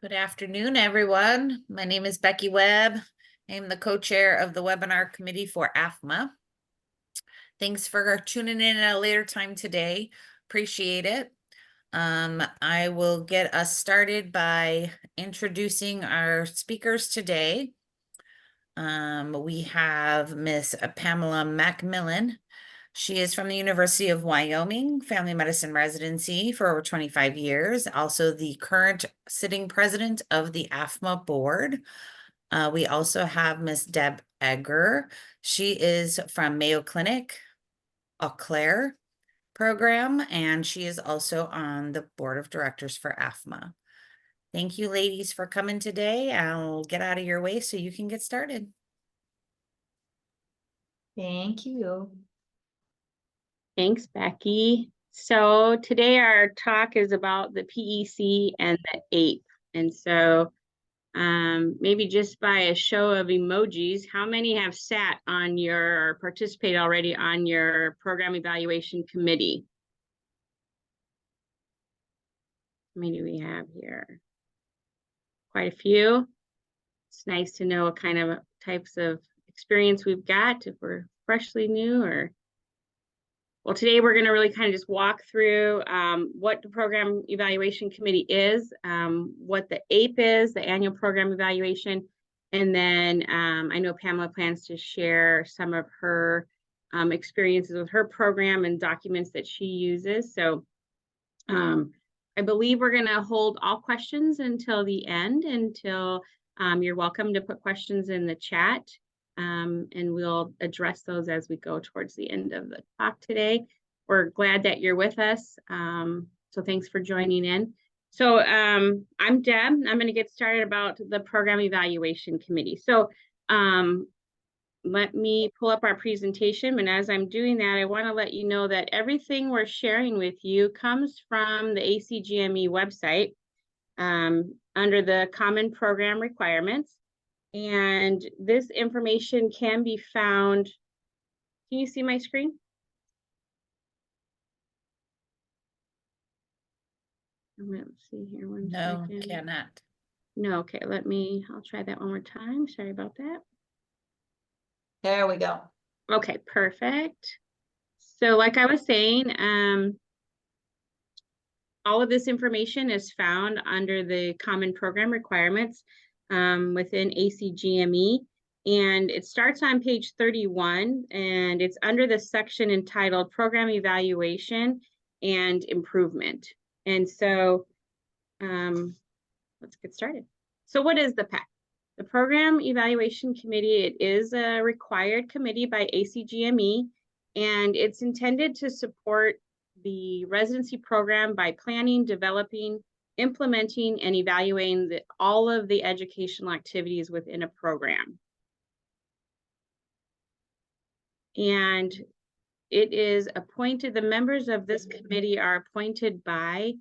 Good afternoon, everyone. My name is Becky Webb. I am the co-chair of the webinar committee for AFMA. Thanks for tuning in at a later time today. Appreciate it. I will get us started by introducing our speakers today. We have Miss Pamela Macmillan. She is from the University of Wyoming, family medicine residency for over 25 years, also the current sitting president of the AFMA board. We also have Miss Deb Egger. She is from Mayo Clinic, Eau Claire program, and she is also on the board of directors for AFMA. Thank you, ladies, for coming today. I'll get out of your way so you can get started. Thank you. Thanks, Becky. So today our talk is about the PEC and the APE. And so maybe just by a show of emojis, how many have sat on your, or participated already on your program evaluation committee? How many do we have here? Quite a few. It's nice to know what kind of types of experience we've got, if we're freshly new or... Well, today we're going to really kind of just walk through what the Program Evaluation Committee is, what the APE is, the Annual Program Evaluation, and then I know Pamela plans to share some of her experiences with her program and documents that she uses. So I believe we're going to hold all questions until the end, until you're welcome to put questions in the chat. And we'll address those as we go towards the end of the talk today. We're glad that you're with us. So thanks for joining in. So I'm Deb. I'm going to get started about the Program Evaluation Committee. So let me pull up our presentation. And as I'm doing that, I want to let you know that everything we're sharing with you comes from the ACGME website under the Common Program Requirements. And this information can be found. Can you see my screen? Let's see here one second. No, cannot. No, okay, I'll try that one more time. Sorry about that. There we go. Okay, perfect. So like I was saying, all of this information is found under the Common Program Requirements within ACGME, and it starts on page 31, and it's under the section entitled Program Evaluation and Improvement. And so let's get started. So what is the PEC? The Program Evaluation Committee, it is a required committee by ACGME, and it's intended to support the residency program by planning, developing, implementing, and evaluating all of the educational activities within a program. And it is appointed, the members of this committee are appointed by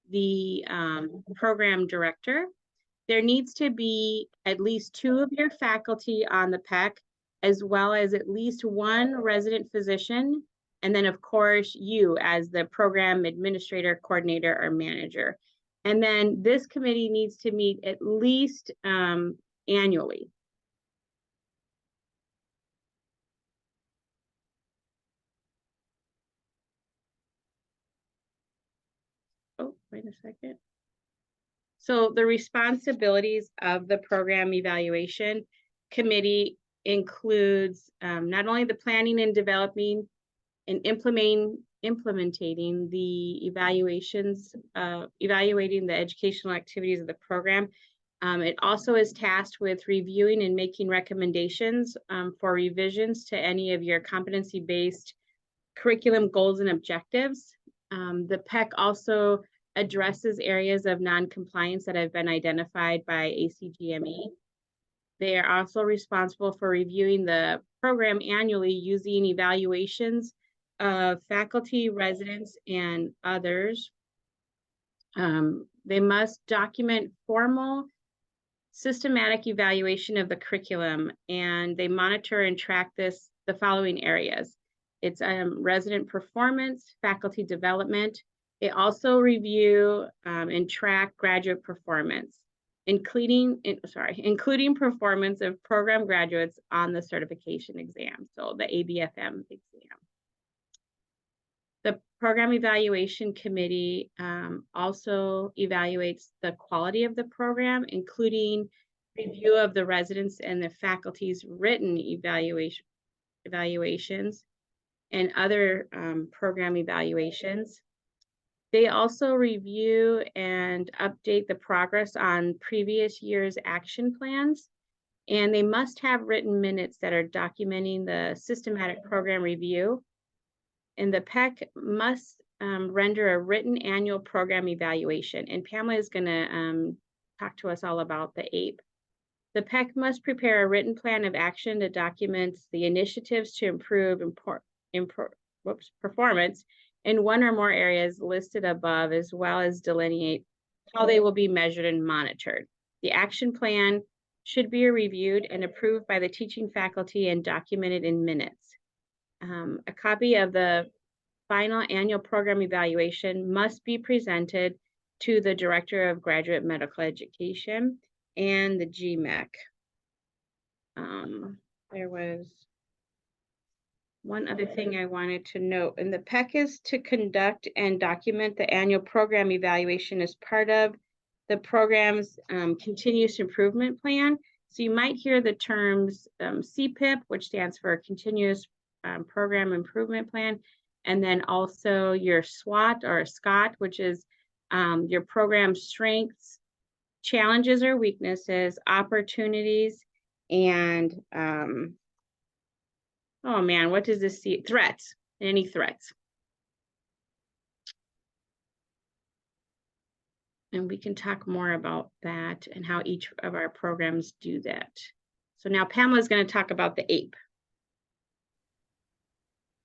the program director. There needs to be at least 2 of your faculty on the PEC, as well as at least 1 resident physician, and then of course you as the program administrator, coordinator, or manager. And then this committee needs to meet at least annually. Oh, wait a second. So the responsibilities of the Program Evaluation Committee includes not only the planning and developing and implementing the evaluations, evaluating the educational activities of the program. It also is tasked with reviewing and making recommendations for revisions to any of your competency-based curriculum goals and objectives. The PEC also addresses areas of non-compliance that have been identified by ACGME. They are also responsible for reviewing the program annually using evaluations of faculty, residents, and others. They must document formal, systematic evaluation of the curriculum, and they monitor and track the following areas. It's resident performance, faculty development. They also review and track graduate performance, including performance of program graduates on the certification exam, so the ABFM exam. The Program Evaluation Committee also evaluates the quality of the program, including review of the residents and the faculty's written evaluations and other program evaluations. They also review and update the progress on previous year's action plans, and they must have written minutes that are documenting the systematic program review. And the PEC must render a written annual program evaluation. And Pamela is going to talk to us all about the APE. The PEC must prepare a written plan of action that documents the initiatives to improve performance in one or more areas listed above, as well as delineate how they will be measured and monitored. The action plan should be reviewed and approved by the teaching faculty and documented in minutes. A copy of the final annual program evaluation must be presented to the Director of Graduate Medical Education and the GMEC. There was one other thing I wanted to note, and the PEC is to conduct and document the annual program evaluation as part of the program's continuous improvement plan. So you might hear the terms CPIP, which stands for Continuous Program Improvement Plan, and then also your SWOT or SCOT, which is your program strengths, challenges or weaknesses, opportunities, and oh man, what does this see? Threats, any threats. And we can talk more about that and how each of our programs do that. So now Pamela is going to talk about the APE.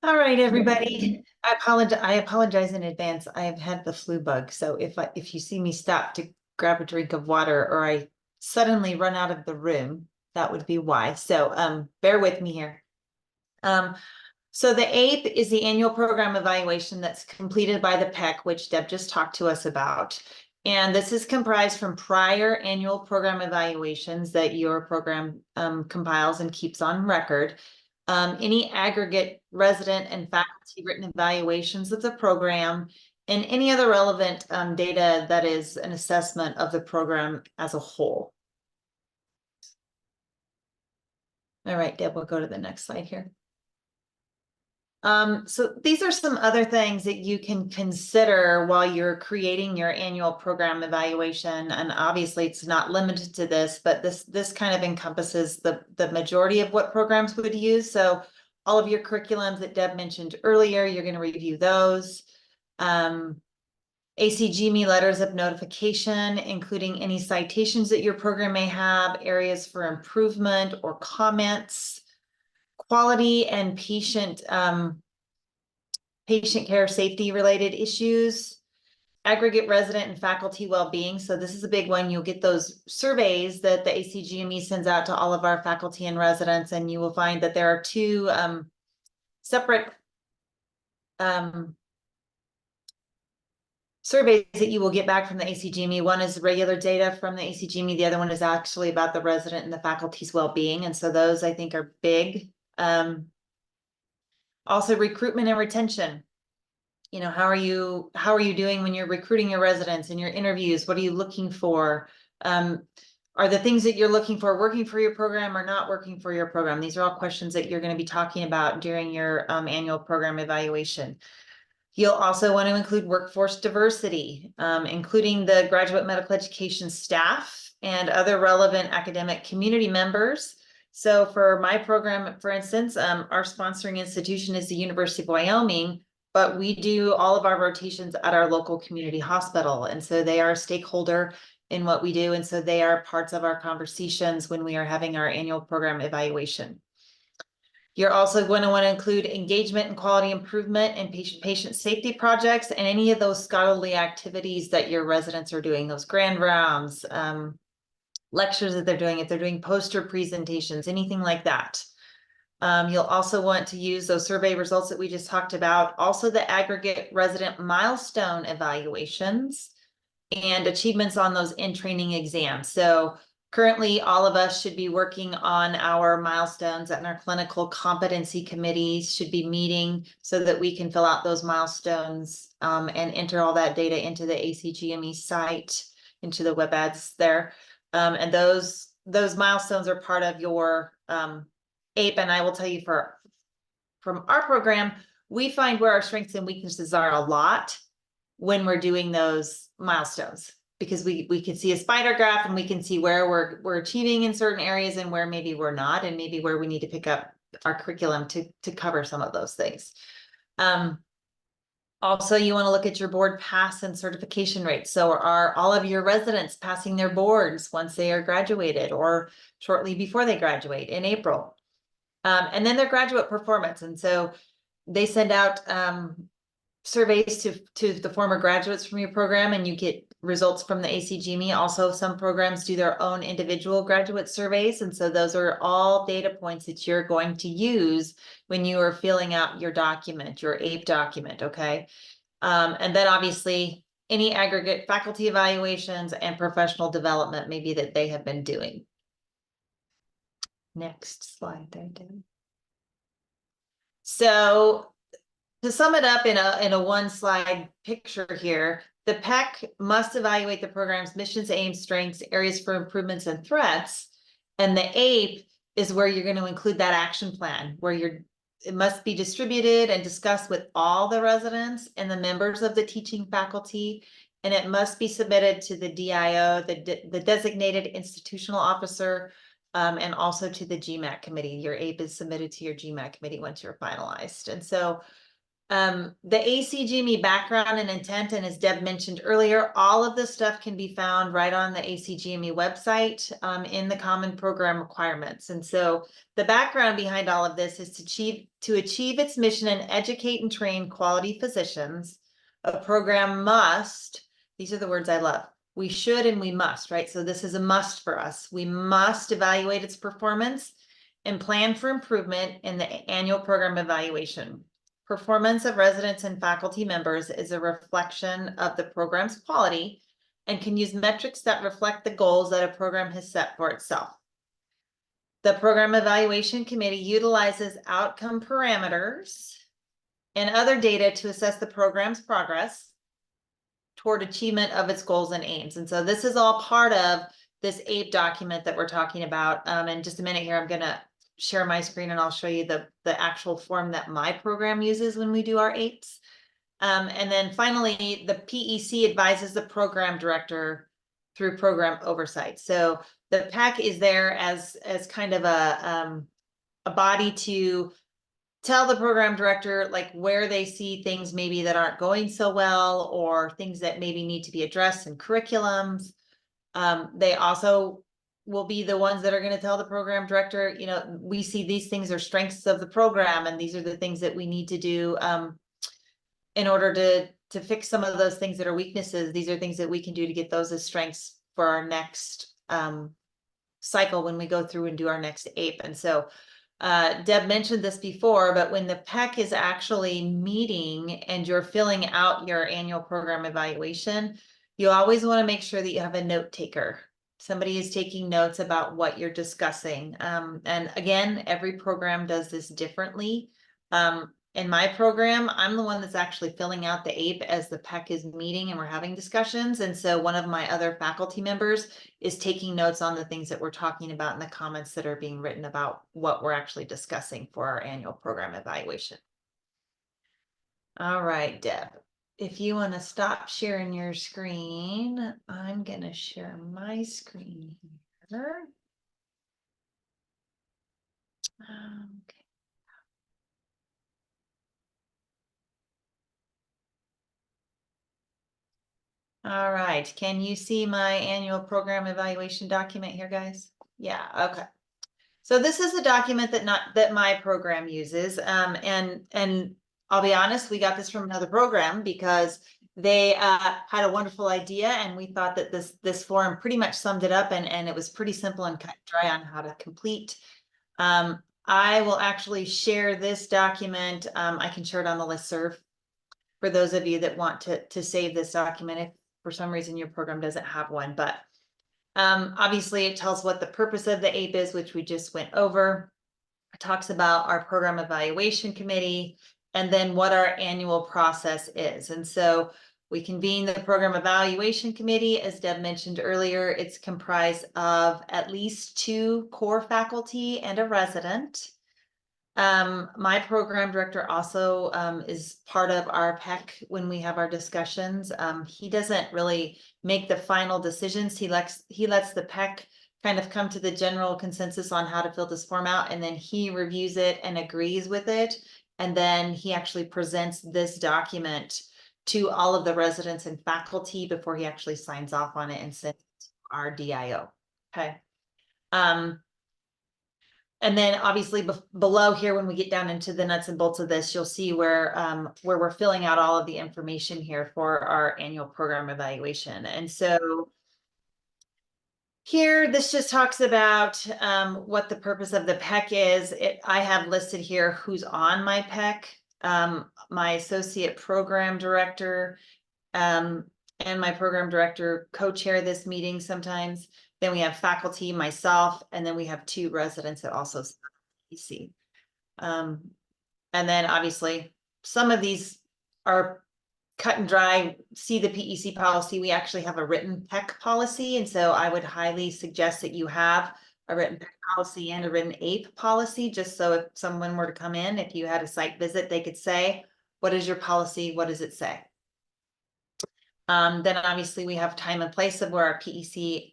All right, everybody. I apologize in advance. I have had the flu bug. So if you see me stop to grab a drink of water or I suddenly run out of the room, that would be why. So bear with me here. So the APE is the annual program evaluation that's completed by the PEC, which Deb just talked to us about. And this is comprised from prior annual program evaluations that your program compiles and keeps on record. Any aggregate resident and faculty written evaluations of the program, and any other relevant data that is an assessment of the program as a whole. All right, Deb, we'll go to the next slide here. So these are some other things that you can consider while you're creating your annual program evaluation. And obviously it's not limited to this, but this kind of encompasses the majority of what programs would use. So all of your curriculums that Deb mentioned earlier, you're going to review those. ACGME letters of notification, including any citations that your program may have, areas for improvement or comments, quality and patient care safety related issues, aggregate resident and faculty well-being. So this is a big one. You'll get those surveys that the ACGME sends out to all of our faculty and residents, and you will find that there are two separate surveys that you will get back from the ACGME. One is regular data from the ACGME. The other one is actually about the resident and the faculty's well-being. And so those I think are big. Also recruitment and retention. You know, how are you doing when you're recruiting your residents in your interviews? What are you looking for? Are the things that you're looking for working for your program or not working for your program? These are all questions that you're going to be talking about during your annual program evaluation. You'll also want to include workforce diversity, including the graduate medical education staff and other relevant academic community members. So for my program, for instance, our sponsoring institution is the University of Wyoming, but we do all of our rotations at our local community hospital. And so they are a stakeholder in what we do. And so they are parts of our conversations when we are having our annual program evaluation. You're also going to want to include engagement and quality improvement and patient safety projects and any of those scholarly activities that your residents are doing, those grand rounds, lectures that they're doing, if they're doing poster presentations, anything like that. You'll also want to use those survey results that we just talked about, also the aggregate resident milestone evaluations, and achievements on those in-training exams. So currently, all of us should be working on our milestones, and our clinical competency committees should be meeting so that we can fill out those milestones and enter all that data into the ACGME site, into the web ads there. And those milestones are part of your APE. And I will tell you, from our program, we find where our strengths and weaknesses are a lot when we're doing those milestones, because we can see a spider graph and we can see where we're achieving in certain areas and where maybe we're not, and maybe where we need to pick up our curriculum to cover some of those things. Also, you want to look at your board pass and certification rates. So are all of your residents passing their boards once they are graduated or shortly before they graduate in April? And then their graduate performance. And so they send out surveys to the former graduates from your program, and you get results from the ACGME. Also, some programs do their own individual graduate surveys. And so those are all data points that you're going to use when you are filling out your document, your APE document, okay? And then obviously any aggregate faculty evaluations and professional development maybe that they have been doing. Next slide there, Deb. So to sum it up in a one slide picture here, the PEC must evaluate the program's missions, aims, strengths, areas for improvements, and threats. And the APE is where you're going to include that action plan, where it must be distributed and discussed with all the residents and the members of the teaching faculty. And it must be submitted to the DIO, the designated institutional officer, and also to the GMAC committee. Your APE is submitted to your GMAC committee once you're finalized. And so the ACGME background and intent, and as Deb mentioned earlier, all of this stuff can be found right on the ACGME website in the common program requirements. And so the background behind all of this is to achieve its mission and educate and train quality physicians. A program must, these are the words I love, we should and we must, right? So this is a must for us. We must evaluate its performance and plan for improvement in the annual program evaluation. Performance of residents and faculty members is a reflection of the program's quality and can use metrics that reflect the goals that a program has set for itself. The program evaluation committee utilizes outcome parameters and other data to assess the program's progress toward achievement of its goals and aims. And so this is all part of this APE document that we're talking about. In just a minute here, I'm going to share my screen and I'll show you the actual form that my program uses when we do our APEs. And then finally, the PEC advises the program director through program oversight. So the PEC is there as kind of a body to tell the program director like where they see things maybe that aren't going so well, or things that maybe need to be addressed in curriculums. They also will be the ones that are going to tell the program director, you know, we see these things are strengths of the program, and these are the things that we need to do in order to fix some of those things that are weaknesses. These are things that we can do to get those as strengths for our next cycle when we go through and do our next APE. And so Deb mentioned this before, but when the PEC is actually meeting and you're filling out your annual program evaluation, you always want to make sure that you have a note taker. Somebody is taking notes about what you're discussing. And again, every program does this differently. In my program, I'm the one that's actually filling out the APE as the PEC is meeting and we're having discussions. And so one of my other faculty members is taking notes on the things that we're talking about in the comments that are being written about what we're actually discussing for our annual program evaluation. All right, Deb, if you want to stop sharing your screen, I'm going to share my screen here. Okay. All right, can you see my annual program evaluation document here, guys? Yeah, okay. So this is a document that my program uses, and I'll be honest, we got this from another program because they had a wonderful idea, and we thought that this form pretty much summed it up, and it was pretty simple and cut and dry on how to complete. I will actually share this document. I can share it on the listserv for those of you that want to save this document. If for some reason your program doesn't have one, but obviously it tells what the purpose of the APE is, which we just went over. It talks about our program evaluation committee and then what our annual process is. And so we convene the program evaluation committee. As Deb mentioned earlier, it's comprised of at least 2 core faculty and a resident. My program director also is part of our PEC when we have our discussions. He doesn't really make the final decisions. He lets the PEC kind of come to the general consensus on how to fill this form out, and then he reviews it and agrees with it. And then he actually presents this document to all of the residents and faculty before he actually signs off on it and sends it to our DIO. Okay. And then obviously below here, when we get down into the nuts and bolts of this, you'll see where we're filling out all of the information here for our annual program evaluation. And so here, this just talks about what the purpose of the PEC is. I have listed here who's on my PEC, my associate program director, and my program director co-chair this meeting sometimes. Then we have faculty, myself, and then we have 2 residents that also PEC. And then obviously some of these are cut and dry. See the PEC policy. We actually have a written PEC policy. And so I would highly suggest that you have a written PEC policy and a written APE policy, just so if someone were to come in, if you had a site visit, they could say, what is your policy? What does it say? Then obviously we have time and place of where our PEC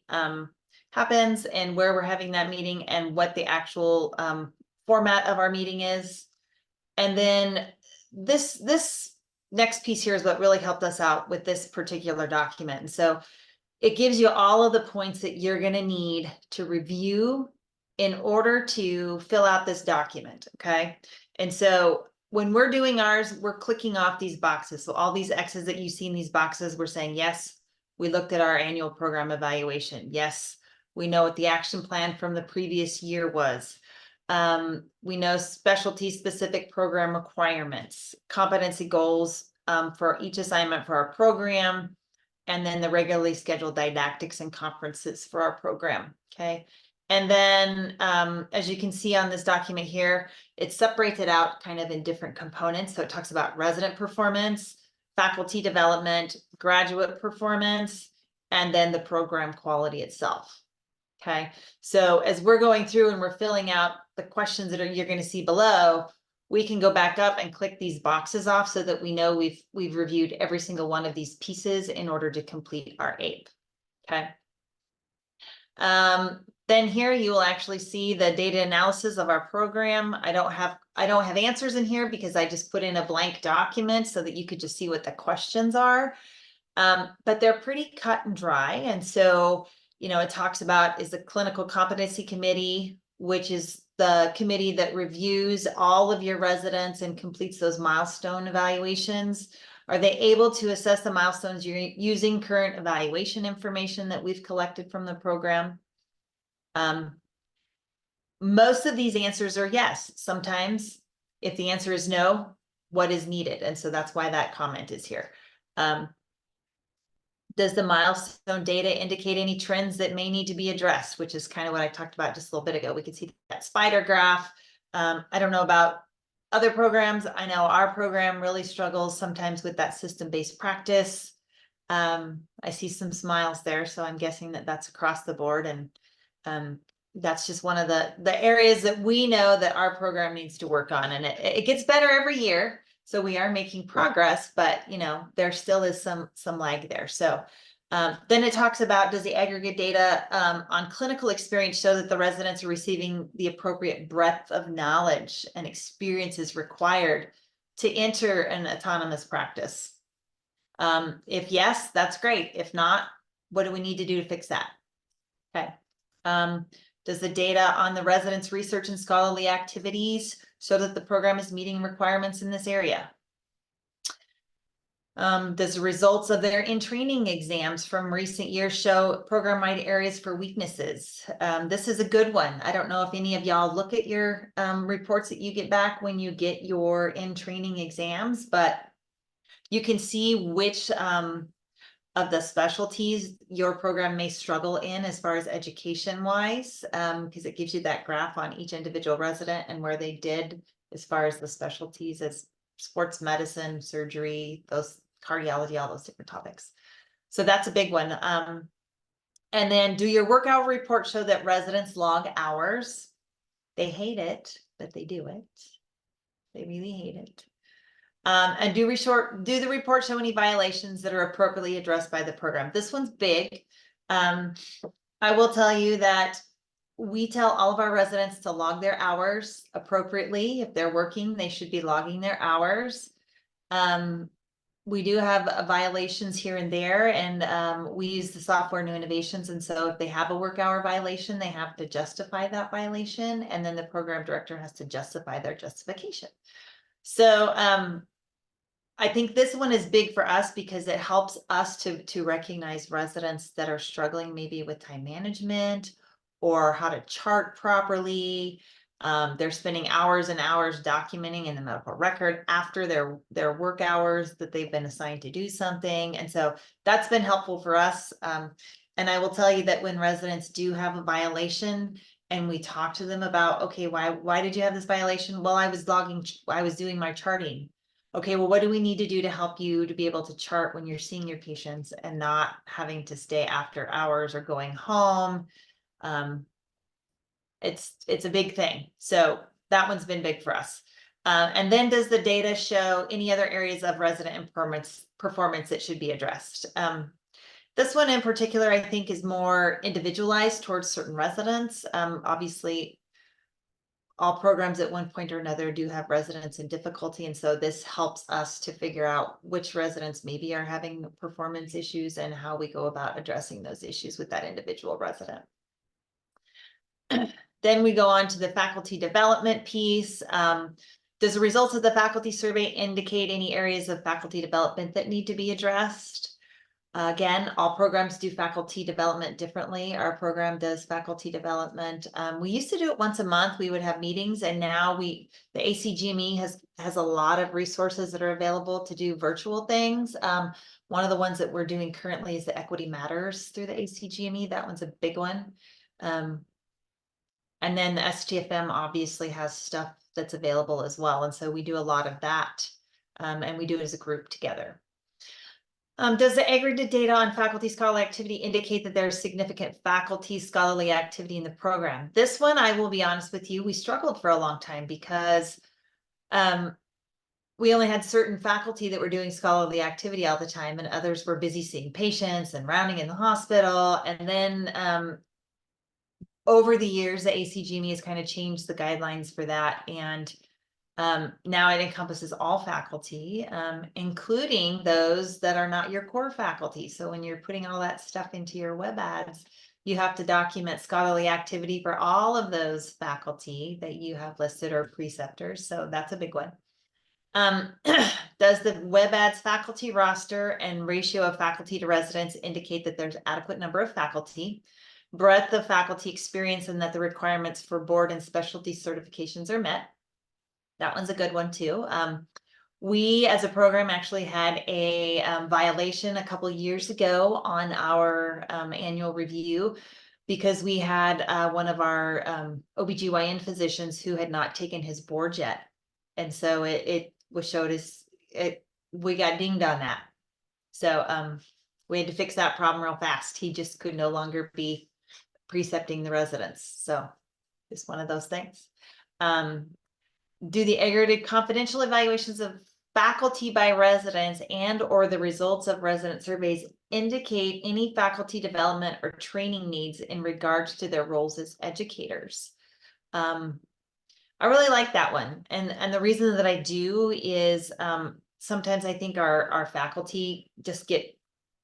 happens and where we're having that meeting and what the actual format of our meeting is. And then this next piece here is what really helped us out with this particular document. And so it gives you all of the points that you're going to need to review in order to fill out this document. Okay. And so when we're doing ours, we're clicking off these boxes. So all these X's that you see in these boxes, we're saying, yes, we looked at our annual program evaluation. Yes, we know what the action plan from the previous year was. We know specialty specific program requirements, competency goals for each assignment for our program, and then the regularly scheduled didactics and conferences for our program. Okay. And then as you can see on this document here, it separates it out kind of in different components. So it talks about resident performance, faculty development, graduate performance, and then the program quality itself. Okay, so as we're going through and we're filling out the questions that you're going to see below, we can go back up and click these boxes off so that we know we've reviewed every single one of these pieces in order to complete our APE. Okay. Then here you will actually see the data analysis of our program. I don't have answers in here because I just put in a blank document so that you could just see what the questions are. But they're pretty cut and dry. And so, you know, it talks about is the clinical competency committee, which is the committee that reviews all of your residents and completes those milestone evaluations. Are they able to assess the milestones you're using current evaluation information that we've collected from the program? Most of these answers are yes. Sometimes if the answer is no, what is needed? And so that's why that comment is here. Does the milestone data indicate any trends that may need to be addressed, which is kind of what I talked about just a little bit ago. We can see that spider graph. I don't know about other programs. I know our program really struggles sometimes with that system-based practice. I see some smiles there, so I'm guessing that that's across the board. And that's just one of the areas that we know that our program needs to work on. And it gets better every year. So we are making progress, but you know, there still is some lag there. So then it talks about, does the aggregate data on clinical experience show that the residents are receiving the appropriate breadth of knowledge and experiences required to enter an autonomous practice? If yes, that's great. If not, what do we need to do to fix that? Okay. Does the data on the residents' research and scholarly activities show that the program is meeting requirements in this area? Does the results of their in-training exams from recent years show program-wide areas for weaknesses? This is a good one. I don't know if any of y'all look at your reports that you get back when you get your in-training exams, but you can see which of the specialties your program may struggle in as far as education wise, because it gives you that graph on each individual resident and where they did as far as the specialties as sports medicine, surgery, those cardiology, all those different topics. So that's a big one. And then do your work hour report show that residents log hours? They hate it, but they do it. They really hate it. And do the report show any violations that are appropriately addressed by the program? This one's big. I will tell you that we tell all of our residents to log their hours appropriately. If they're working, they should be logging their hours. We do have violations here and there, and we use the software New Innovations. And so if they have a work hour violation, they have to justify that violation. And then the program director has to justify their justification. So I think this one is big for us because it helps us to recognize residents that are struggling maybe with time management or how to chart properly. They're spending hours and hours documenting in the medical record after their work hours that they've been assigned to do something. And so that's been helpful for us. And I will tell you that when residents do have a violation and we talk to them about, okay, why did you have this violation? Well, I was doing my charting. Okay, well, what do we need to do to help you to be able to chart when you're seeing your patients and not having to stay after hours or going home? It's a big thing. So that one's been big for us. And then does the data show any other areas of resident performance that should be addressed? This one in particular, I think, is more individualized towards certain residents. Obviously, all programs at one point or another do have residents in difficulty. And so this helps us to figure out which residents maybe are having performance issues and how we go about addressing those issues with that individual resident. Then we go on to the faculty development piece. Does the results of the faculty survey indicate any areas of faculty development that need to be addressed? Again, all programs do faculty development differently. Our program does faculty development. We used to do it once a month. We would have meetings, and now the ACGME has a lot of resources that are available to do virtual things. One of the ones that we're doing currently is the Equity Matters through the ACGME. That one's a big one. And then the STFM obviously has stuff that's available as well. And so we do a lot of that, and we do it as a group together. Does the aggregate data on faculty scholarly activity indicate that there's significant faculty scholarly activity in the program? This one, I will be honest with you, we struggled for a long time because we only had certain faculty that were doing scholarly activity all the time, and others were busy seeing patients and rounding in the hospital. And then over the years, the ACGME has kind of changed the guidelines for that. And now it encompasses all faculty, including those that are not your core faculty. So when you're putting all that stuff into your web ads, you have to document scholarly activity for all of those faculty that you have listed or preceptors. So that's a big one. Does the web ads faculty roster and ratio of faculty to residents indicate that there's adequate number of faculty, breadth of faculty experience, and that the requirements for board and specialty certifications are met? That one's a good one too. We as a program actually had a violation a couple years ago on our annual review because we had one of our OBGYN physicians who had not taken his board yet. And so it was showed as we got dinged on that. So we had to fix that problem real fast. He just could no longer be precepting the residents. So it's one of those things. Do the aggregated confidential evaluations of faculty by residents and or the results of resident surveys indicate any faculty development or training needs in regards to their roles as educators? I really like that one. And the reason that I do is sometimes I think our faculty just get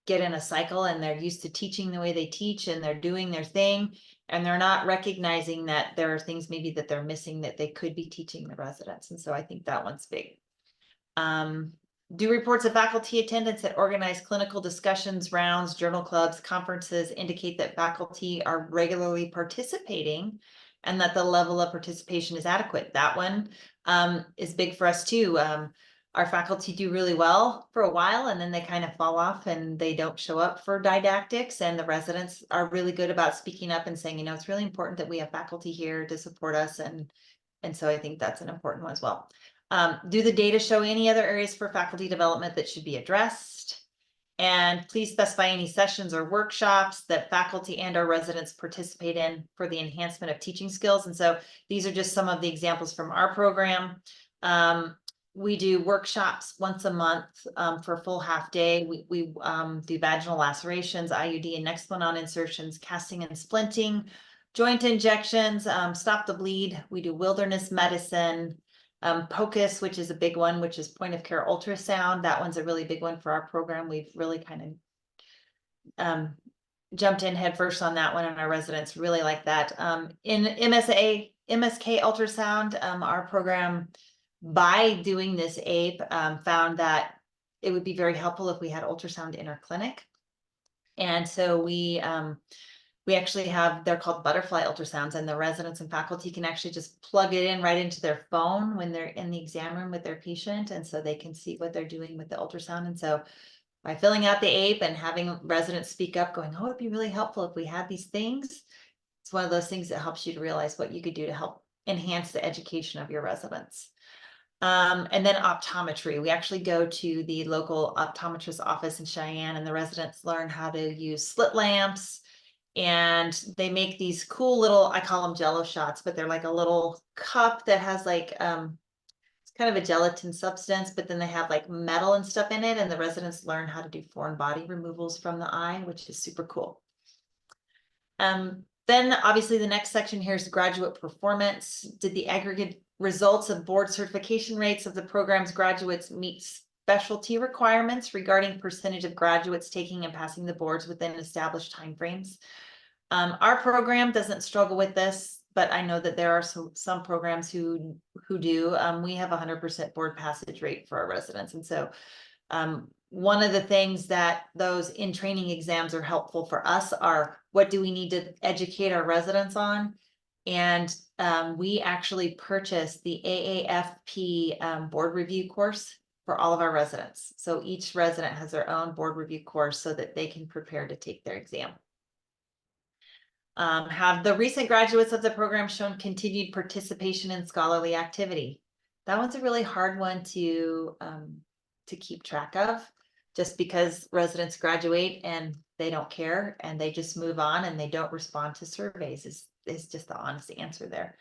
in a cycle and they're used to teaching the way they teach and they're doing their thing. And they're not recognizing that there are things maybe that they're missing that they could be teaching the residents. And so I think that one's big. Do reports of faculty attendance at organized clinical discussions, rounds, journal clubs, conferences indicate that faculty are regularly participating and that the level of participation is adequate? That one is big for us too. our faculty do really well for a while, and then they kind of fall off and they don't show up for didactics, and the residents are really good about speaking up and saying, you know, it's really important that we have faculty here to support us, and so I think that's an important one as well. Do the data show any other areas for faculty development that should be addressed? And please specify any sessions or workshops that faculty and our residents participate in for the enhancement of teaching skills. And so these are just some of the examples from our program. We do workshops once a month for a full half day. We do vaginal lacerations, IUD and next one on insertions, casting and splinting, joint injections, stop the bleed. We do wilderness medicine, POCUS, which is a big one, which is point of care ultrasound. That one's a really big one for our program. We've really kind of jumped in headfirst on that one, and our residents really like that. In MSK ultrasound, our program, by doing this APE, found that it would be very helpful if we had ultrasound in our clinic. And so we actually have, they're called butterfly ultrasounds, and the residents and faculty can actually just plug it in right into their phone when they're in the exam room with their patient. And so they can see what they're doing with the ultrasound. And so by filling out the APE and having residents speak up going, oh, it'd be really helpful if we had these things. It's one of those things that helps you to realize what you could do to help enhance the education of your residents. And then optometry. We actually go to the local optometrist office in Cheyenne, and the residents learn how to use slit lamps. And they make these cool little, I call them Jello shots, but they're like a little cup that has like, it's kind of a gelatin substance, but then they have like metal and stuff in it. And the residents learn how to do foreign body removals from the eye, which is super cool. Then obviously the next section here is graduate performance. Did the aggregate results of board certification rates of the program's graduates meet specialty requirements regarding percentage of graduates taking and passing the boards within established timeframes? Our program doesn't struggle with this, but I know that there are some programs who do. We have 100% board passage rate for our residents. And so one of the things that those in training exams are helpful for us are, what do we need to educate our residents on? And we actually purchased the AAFP board review course for all of our residents. So each resident has their own board review course so that they can prepare to take their exam. Have the recent graduates of the program shown continued participation in scholarly activity? That one's a really hard one to keep track of, just because residents graduate and they don't care and they just move on and they don't respond to surveys is just the honest answer there.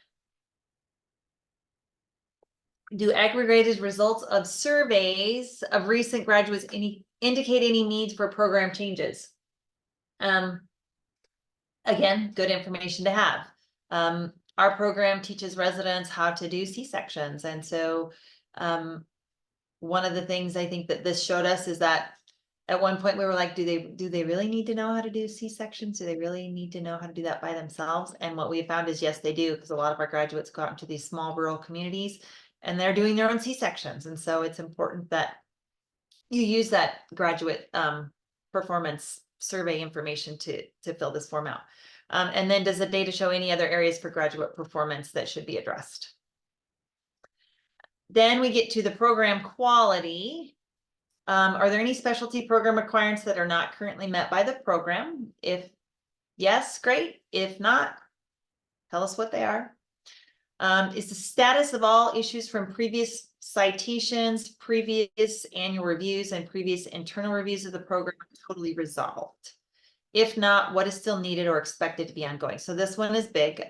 Do aggregated results of surveys of recent graduates indicate any needs for program changes? Again, good information to have. Our program teaches residents how to do C-sections. And so one of the things I think that this showed us is that at one point we were like, do they really need to know how to do C-sections? Do they really need to know how to do that by themselves? And what we found is, yes, they do, because a lot of our graduates go out into these small rural communities and they're doing their own C-sections. And so it's important that you use that graduate performance survey information to fill this form out. And then does the data show any other areas for graduate performance that should be addressed? Then we get to the program quality. Are there any specialty program requirements that are not currently met by the program? If yes, great. If not, tell us what they are. Is the status of all issues from previous citations, previous annual reviews, and previous internal reviews of the program totally resolved? If not, what is still needed or expected to be ongoing? So this one is big.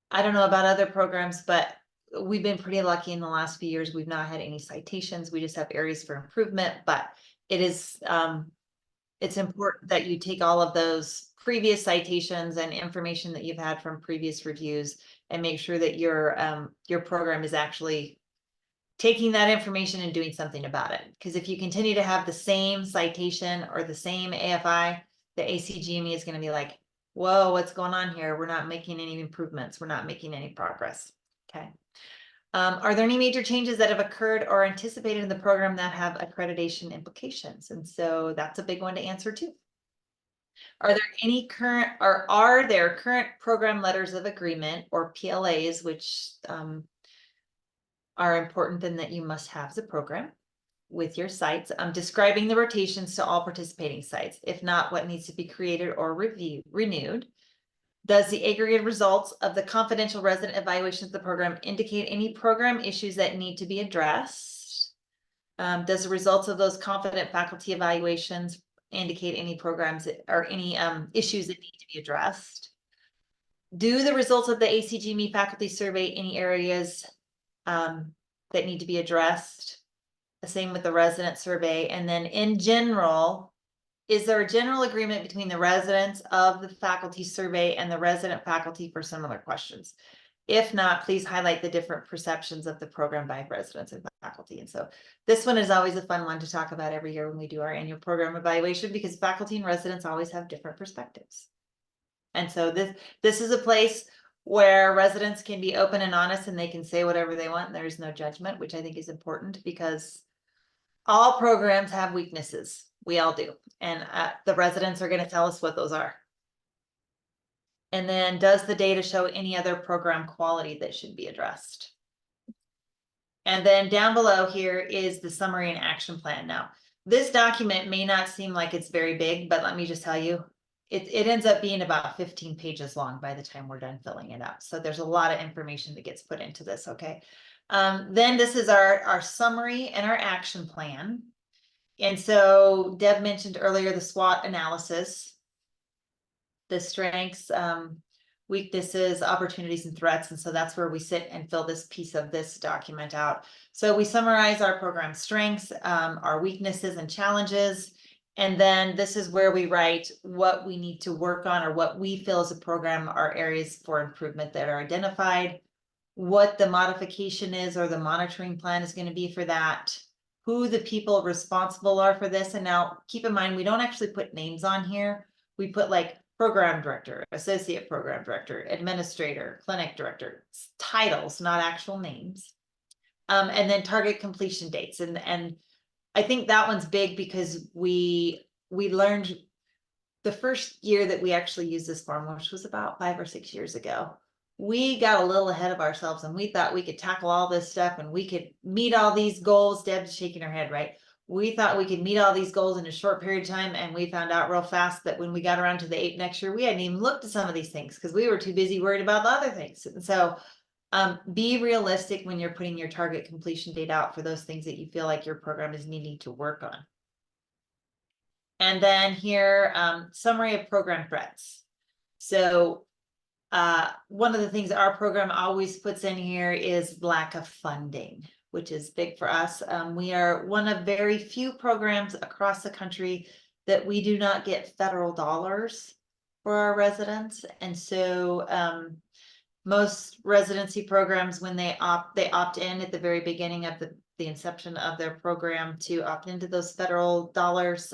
I don't know about other programs, but we've been pretty lucky in the last few years. We've not had any citations. We just have areas for improvement, but it is, it's important that you take all of those previous citations and information that you've had from previous reviews and make sure that your program is actually taking that information and doing something about it. Because if you continue to have the same citation or the same AFI, the ACGME is going to be like, whoa, what's going on here? We're not making any improvements. We're not making any progress. Okay. Are there any major changes that have occurred or anticipated in the program that have accreditation implications? And so that's a big one to answer too. Are there any current, or are there current program letters of agreement or PLAs, which are important and that you must have the program with your sites. Describing the rotations to all participating sites. If not, what needs to be created or renewed. Does the aggregate results of the confidential resident evaluations of the program indicate any program issues that need to be addressed? Does the results of those confident faculty evaluations indicate any programs or any issues that need to be addressed? Do the results of the ACGME faculty survey any areas that need to be addressed? The same with the resident survey. And then in general, is there a general agreement between the residents of the faculty survey and the resident faculty for similar questions? If not, please highlight the different perceptions of the program by residents and faculty. And so this one is always a fun one to talk about every year when we do our annual program evaluation, because faculty and residents always have different perspectives. And so this is a place where residents can be open and honest and they can say whatever they want. And there's no judgment, which I think is important because all programs have weaknesses. We all do. And the residents are going to tell us what those are. And then does the data show any other program quality that should be addressed? And then down below here is the summary and action plan. Now, this document may not seem like it's very big, but let me just tell you, it ends up being about 15 pages long by the time we're done filling it out. So there's a lot of information that gets put into this, okay? Then this is our summary and our action plan. And so Deb mentioned earlier the SWOT analysis, the strengths, weaknesses, opportunities, and threats. And so that's where we sit and fill this piece of this document out. So we summarize our program strengths, our weaknesses and challenges. And then this is where we write what we need to work on or what we feel as a program are areas for improvement that are identified, what the modification is or the monitoring plan is going to be for that, who the people responsible are for this. And now keep in mind, we don't actually put names on here. We put like program director, associate program director, administrator, clinic director, titles, not actual names. And then target completion dates. And I think that one's big because we learned the first year that we actually used this form, which was about 5 or 6 years ago, we got a little ahead of ourselves and we thought we could tackle all this stuff and we could meet all these goals. Deb's shaking her head, right? We thought we could meet all these goals in a short period of time. And we found out real fast that when we got around to the APE next year, we hadn't even looked at some of these things because we were too busy worried about the other things. And so be realistic when you're putting your target completion date out for those things that you feel like your program is needing to work on. And then here, summary of program threats. So one of the things our program always puts in here is lack of funding, which is big for us. We are one of very few programs across the country that we do not get federal dollars for our residents. And so most residency programs, when they opt in at the very beginning of the inception of their program to opt into those federal dollars.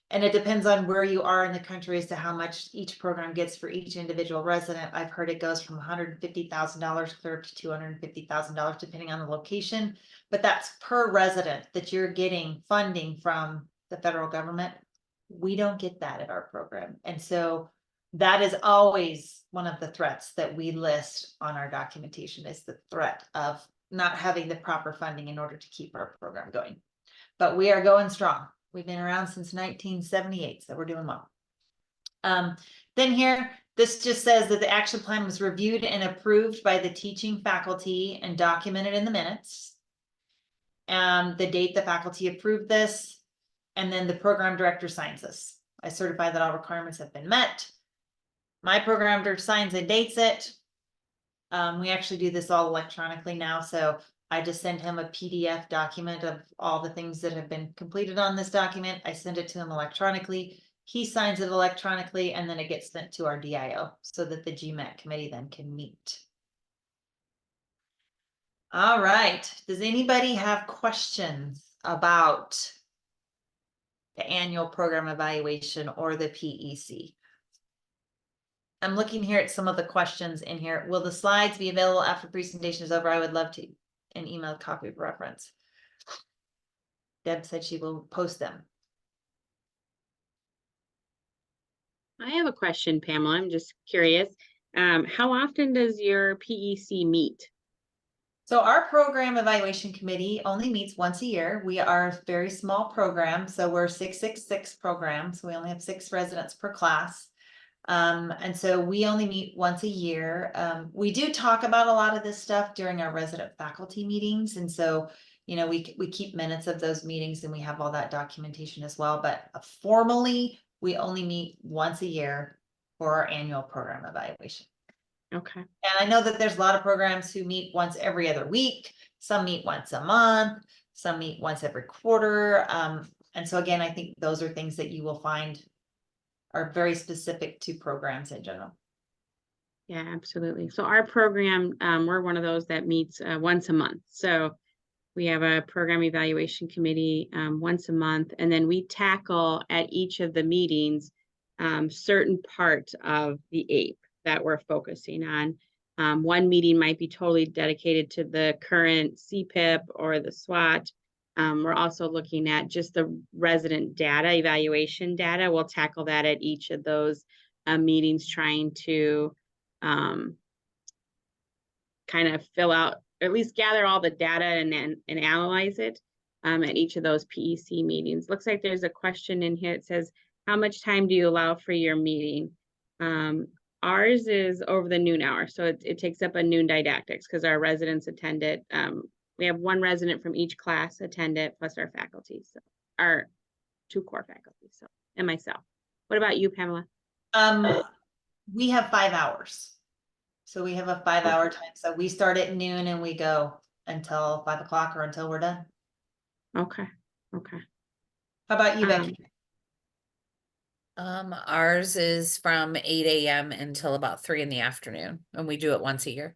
And it depends on where you are in the country as to how much each program gets for each individual resident. I've heard it goes from $150,000 clear to $250,000, depending on the location. But that's per resident that you're getting funding from the federal government. We don't get that at our program. And so that is always one of the threats that we list on our documentation, is the threat of not having the proper funding in order to keep our program going. But we are going strong. We've been around since 1978, so we're doing well. Then here, this just says that the action plan was reviewed and approved by the teaching faculty and documented in the minutes. The date the faculty approved this, and then the program director signs this. I certify that all requirements have been met. My program director signs and dates it. We actually do this all electronically now, so I just send him a PDF document of all the things that have been completed on this document. I send it to him electronically. He signs it electronically, and then it gets sent to our DIO so that the GMAT committee then can meet. All right. Does anybody have questions about the annual program evaluation or the PEC? I'm looking here at some of the questions in here. Will the slides be available after presentation is over? I would love to. An email copy of reference. Deb said she will post them. I have a question, Pamela. I'm just curious. How often does your PEC meet? So our program evaluation committee only meets once a year. We are a very small program, so we're 666 programs. We only have 6 residents per class. And so we only meet once a year. We do talk about a lot of this stuff during our resident faculty meetings. And so, you know, we keep minutes of those meetings and we have all that documentation as well. But formally, we only meet once a year for our annual program evaluation. Okay. And I know that there's a lot of programs who meet once every other week. Some meet once a month, some meet once every quarter. And so again, I think those are things that you will find are very specific to programs in general. Yeah, absolutely. So our program, we're one of those that meets once a month. So we have a program evaluation committee once a month, and then we tackle at each of the meetings certain parts of the APE that we're focusing on. One meeting might be totally dedicated to the current CPIP or the SWOT. We're also looking at just the resident data, evaluation data. We'll tackle that at each of those meetings, trying to kind of fill out, or at least gather all the data and analyze it at each of those PEC meetings. Looks like there's a question in here. It says, how much time do you allow for your meeting? Ours is over the noon hour, so it takes up a noon didactics because our residents attend it. We have 1 resident from each class attend it, plus our faculty, so our 2 core faculty, so, and myself. What about you, Pamela? We have 5 hours. So we have a 5-hour time. So we start at noon and we go until 5 o'clock or until we're done. Okay. Okay. How about you, Becky? Ours is from 8 a.m. until about 3 in the afternoon, and we do it once a year.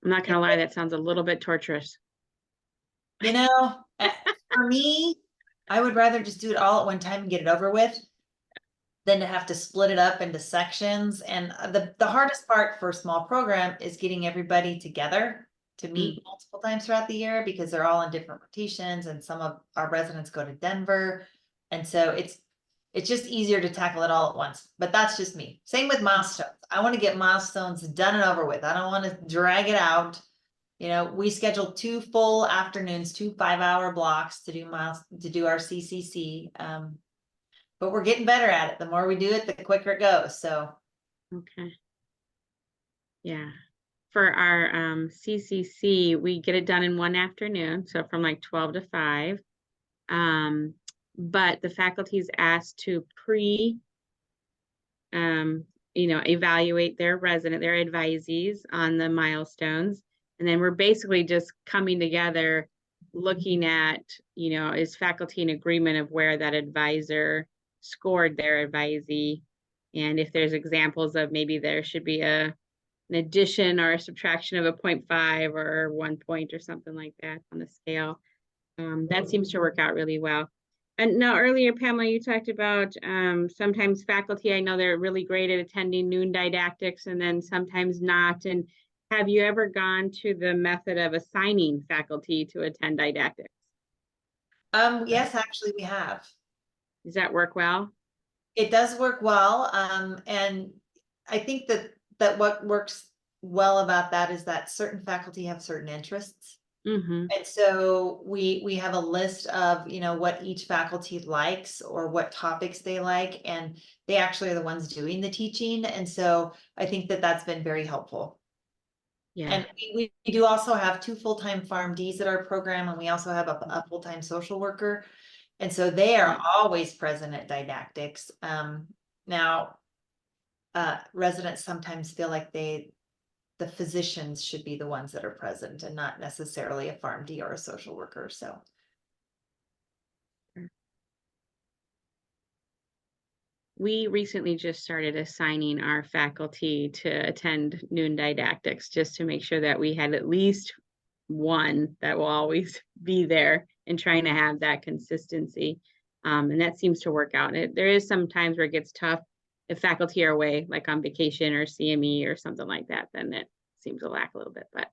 I'm not gonna lie, that sounds a little bit torturous. You know, for me, I would rather just do it all at one time and get it over with than to have to split it up into sections. And the hardest part for a small program is getting everybody together to meet multiple times throughout the year, because they're all in different rotations and some of our residents go to Denver. And so it's just easier to tackle it all at once, but that's just me. Same with milestones. I want to get milestones done and over with. I don't want to drag it out. You know, we scheduled 2 full afternoons, 2 5-hour blocks to do our CCC. But we're getting better at it. The more we do it, the quicker it goes. So, Okay. Yeah. For our CCC, we get it done in one afternoon, so from like 12 to 5. But the faculty is asked to evaluate their advisees on the milestones. And then we're basically just coming together, looking at, is faculty in agreement of where that advisor scored their advisee, and if there's examples of maybe there should be an addition or a subtraction of a 0.5 or 1 point or something like that on the scale. That seems to work out really well. And now earlier, Pamela, you talked about sometimes faculty, I know they're really great at attending noon didactics and then sometimes not. And have you ever gone to the method of assigning faculty to attend didactics? yes, actually we have. Does that work well? It does work well. And I think that what works well about that is that certain faculty have certain interests. And so we have a list of, what each faculty likes or what topics they like, and they actually are the ones doing the teaching. And so I think that that's been very helpful. Yeah. And we do also have 2 full-time PharmDs at our program, and we also have a full-time social worker. And so they are always present at didactics. Now, residents sometimes feel like the physicians should be the ones that are present and not necessarily a PharmD or a social worker. So. We recently just started assigning our faculty to attend noon didactics, just to make sure that we had at least one that will always be there, and trying to have that consistency. And that seems to work out. There is some times where it gets tough if faculty are away, like on vacation or CME or something like that, then it seems to lack a little bit. But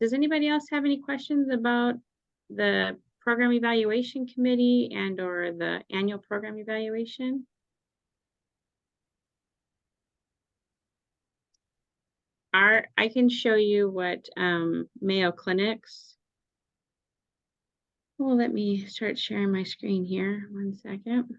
does anybody else have any questions about the program evaluation committee and or the annual program evaluation? I can show you what Mayo Clinic's. Well, let me start sharing my screen here. 1 second.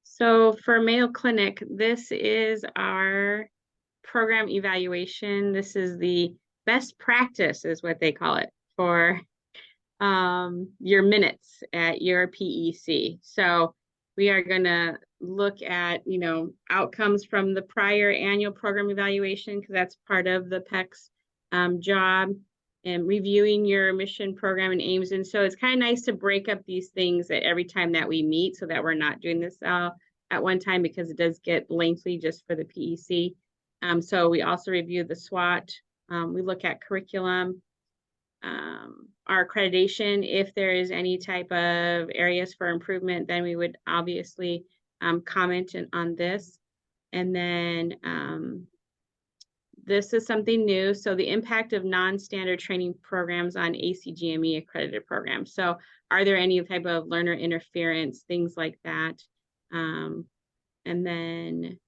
So for Mayo Clinic, this is our program evaluation. This is the best practice is what they call it for your minutes at your PEC. So we are going to look at, outcomes from the prior annual program evaluation, because that's part of the PEC's job, and reviewing your mission, program, and aims. And so it's kind of nice to break up these things at every time that we meet, so that we're not doing this at one time, because it does get lengthy just for the PEC. So we also review the SWOT. We look at curriculum, our accreditation. If there is any type of areas for improvement, then we would obviously comment on this. And then this is something new. So the impact of non-standard training programs on ACGME accredited programs. So are there any type of learner interference, things like that? And then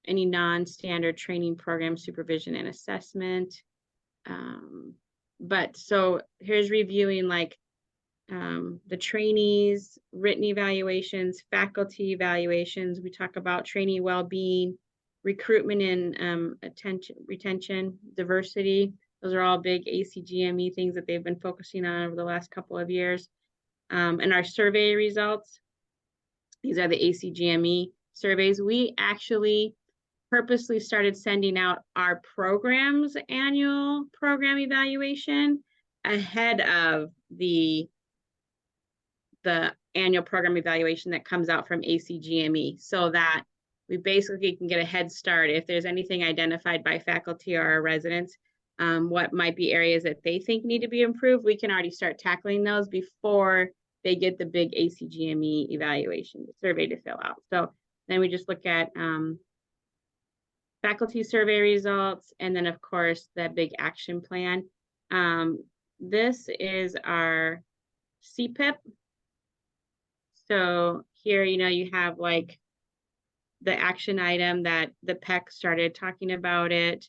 any non-standard training program supervision and assessment. But so here's reviewing like the trainees, written evaluations, faculty evaluations. We talk about trainee well-being, recruitment and retention, diversity. Those are all big ACGME things that they've been focusing on over the last couple of years. And our survey results, these are the ACGME surveys. We actually purposely started sending out our program's annual program evaluation ahead of the annual program evaluation that comes out from ACGME, so that we basically can get a head start if there's anything identified by faculty or our residents, what might be areas that they think need to be improved. We can already start tackling those before they get the big ACGME evaluation survey to fill out. So then we just look at faculty survey results, and then of course that big action plan. This is our CPEP. So here, you have like the action item that the PEC started talking about it,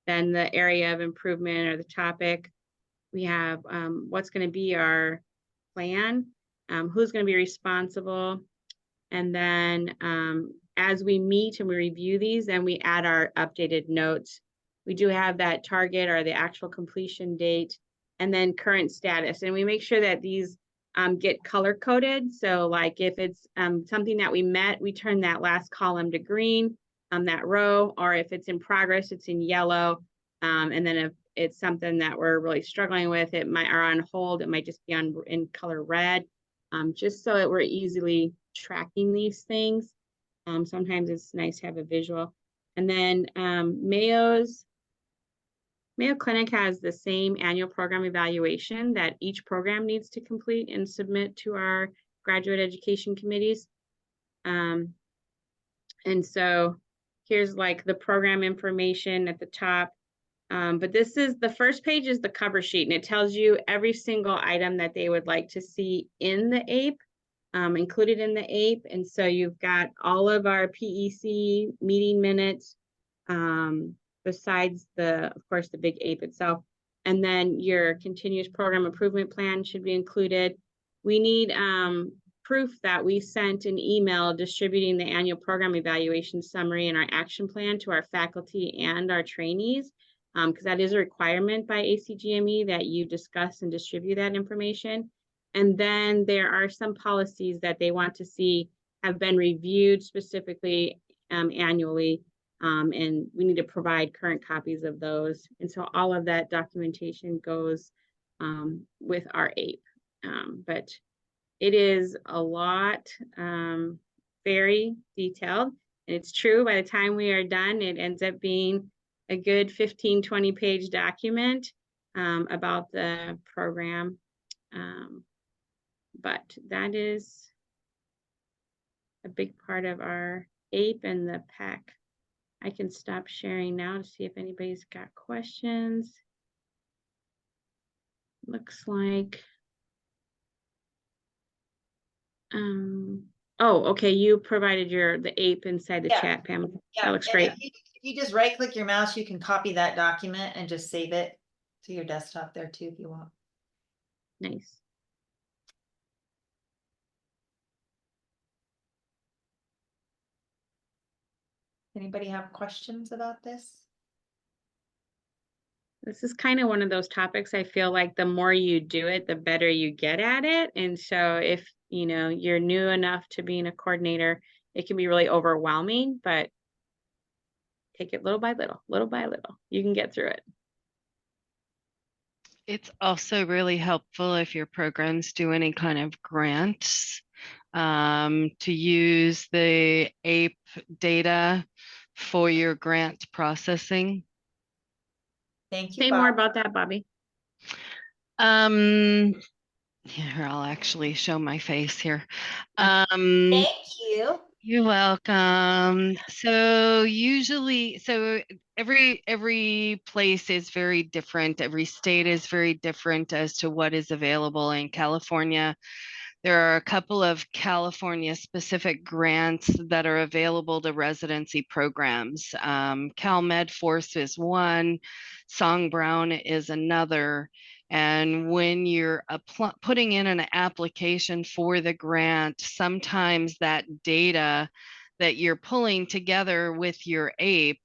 then the area of improvement or the topic. We have what's going to be our plan, who's going to be responsible, and then as we meet and we review these, then we add our updated notes. We do have that target or the actual completion date, and then current status. And we make sure that these get color coded. So like if it's something that we met, we turn that last column to green on that row, or if it's in progress, it's in yellow. And then if it's something that we're really struggling with, it might, or on hold, it might just be in color red, just so that we're easily tracking these things. Sometimes it's nice to have a visual. And then Mayo Clinic has the same annual program evaluation that each program needs to complete and submit to our graduate education committees. And so here's like the program information at the top. But this is the first page is the cover sheet, and it tells you every single item that they would like to see in the APE, included in the APE. And so you've got all of our PEC meeting minutes, besides of course, the big APE itself. And then your continuous program improvement plan should be included. We need proof that we sent an email distributing the annual program evaluation summary and our action plan to our faculty and our trainees, because that is a requirement by ACGME that you discuss and distribute that information. And then there are some policies that they want to see have been reviewed specifically annually, and we need to provide current copies of those. And so all of that documentation goes with our APE. But it is a lot, very detailed. And it's true, by the time we are done, it ends up being a good 15-20 page document about the program. But that is a big part of our APE and the PEC. I can stop sharing now to see if anybody's got questions. Looks like Oh, okay, you provided the APE inside the Yeah. chat, Pam. Yeah, That looks and great. if you just right click your mouse, you can copy that document and just save it to your desktop there too, if you want. Nice. Anybody have questions about this? This is kind of one of those topics I feel like the more you do it, the better you get at it. And so if, you're new enough to being a coordinator, it can be really overwhelming, but take it little by little, little by little. You can get through it. It's also really helpful if your programs do any kind of grants to use the APE data for your grant processing. Thank you, Say more Bob. about that, Bobby. Here, I'll actually show my face here. Thank you. You're welcome. So usually, every place is very different. Every state is very different as to what is available. In California, there are a couple of California specific grants that are available to residency programs. CalMed Force is one, Song Brown is another. And when you're putting in an application for the grant, sometimes that data that you're pulling together with your APE,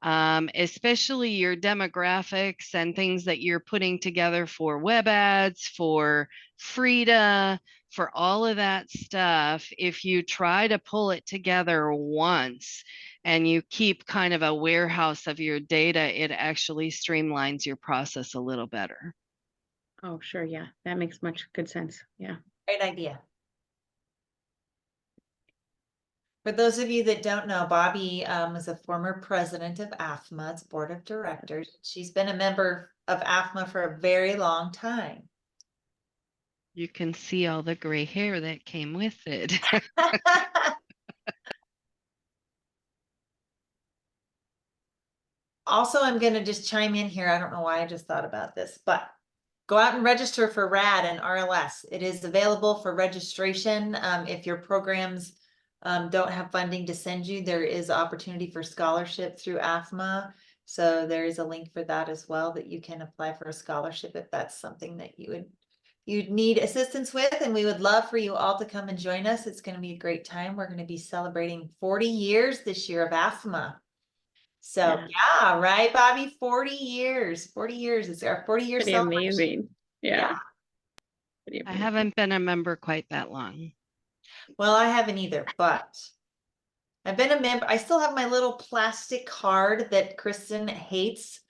especially your demographics and things that you're putting together for web ads, for Frida, for all of that stuff, if you try to pull it together once and you keep kind of a warehouse of your data, it actually streamlines your process a little better. Oh, sure. Yeah, that makes much good sense. Yeah. Great idea. For those of you that don't know, Bobby is a former president of AFMA's board of directors. She's been a member of AFMA for a very long time. You can see all the gray hair that came with it. Also, I'm going to just chime in here. I don't know why I just thought about this, but go out and register for RAD and RLS. It is available for registration. If your programs don't have funding to send you, there is opportunity for scholarship through AFMA. So there is a link for that as well, that you can apply for a scholarship if that's something that you'd need assistance with. And we would love for you all to come and join us. It's going to be a great time. We're going to be celebrating 40 years this year of AFMA. So yeah, right, Bobby, 40 years. 40 years. It's our 40-year Pretty celebration. amazing. Yeah. Pretty I amazing. haven't been a member quite that long. Well, I haven't either, but I've been a member. I still have my little plastic card that Kristen hates,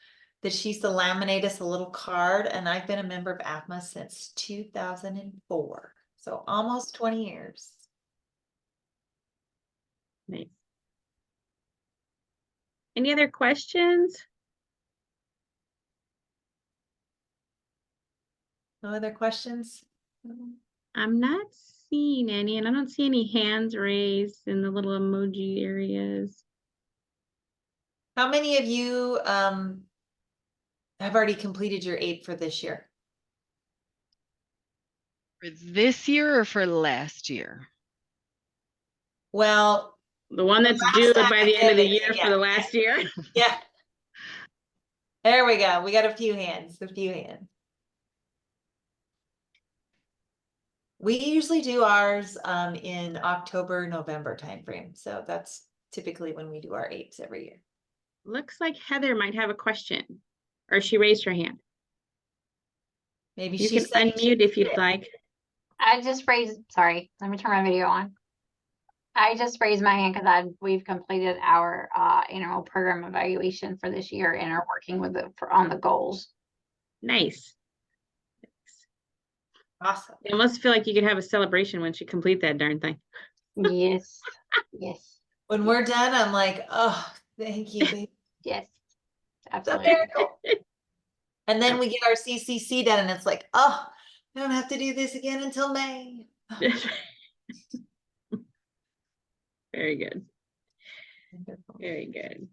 that she used to laminate us a little card, and I've been a member of AFMA since 2004. So almost 20 years. Nice. Any other questions? No other questions? I'm not seeing any, and I don't see any hands raised in the little emoji areas. How many of you have already completed your APE for this year? For this year or for last year? Well, The one that's last due time by I the end of did the it, year yeah. for the last year. yeah. There we go. We got a few hands, a few hands. We usually do ours in October, November timeframe. So that's typically when we do our APEs every year. Looks like Heather might have a question, or she raised her hand. Maybe You she can said unmute if you'd like. I just raised, sorry, let me turn my video on. I just raised my hand because we've completed our annual program evaluation for this year and are working with it on the goals. Nice. awesome. It must feel like you could have a celebration when she complete that darn thing. Yes, yes, When we're done, I'm like, oh, thank you, baby. yes, It's a absolutely. miracle. And then we get our CCC done and it's like, oh, I don't have to do this again until May. Very good. Very good.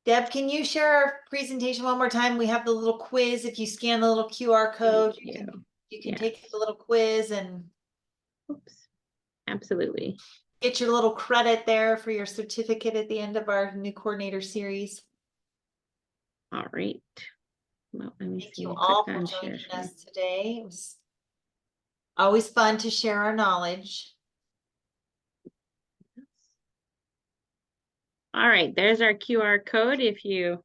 Deb, can you share our presentation one more time? We have the little quiz. If you scan the little QR code, you can You can Yes. take the little quiz and Oops. Absolutely. get your little credit there for your certificate at the end of our new coordinator series. All right. Well, let me Thank see. you Click all for on share joining screen. us today. It was always fun to share our knowledge. All right, there's our QR code. If you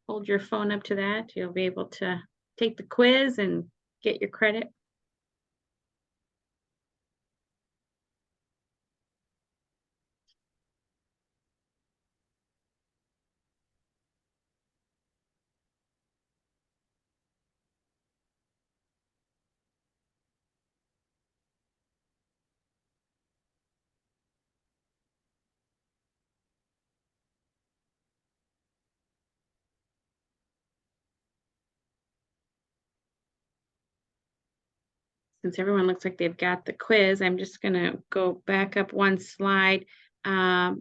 hold your phone up to that, you'll be able to take the quiz and get your credit. Since everyone looks like they've got the quiz, I'm just gonna go back up one slide. Pamela's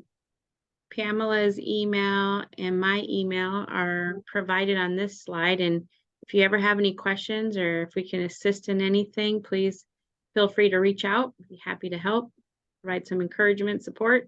email and my email are provided on this slide. And if you ever have any questions or if we can assist in anything, please feel free to reach out. I'd be happy to help, provide some encouragement, support.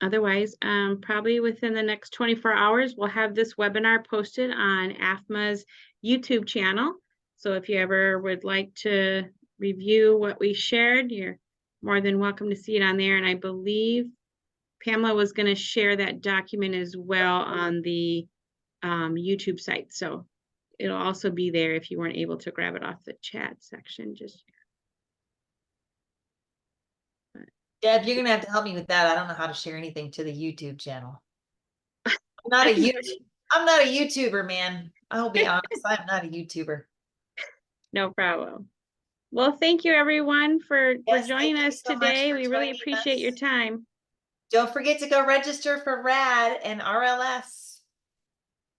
Otherwise, probably within the next 24 hours, we'll have this webinar posted on AFMA's YouTube channel. So if you ever would like to review what we shared, you're more than welcome to see it on there. And I believe Pamela was going to share that document as well on the YouTube site. So it'll also be there if you weren't able to grab it off the chat section just yet. Deb, you're gonna have to help me with that. I don't know how to share anything to the YouTube channel. I'm not a YouTuber, man. I'll be honest, I'm not a YouTuber. No problem. Well, thank you everyone for Yes, joining thank you us so much today. for We really joining appreciate your us. time. Don't forget to go register for RAD and RLS.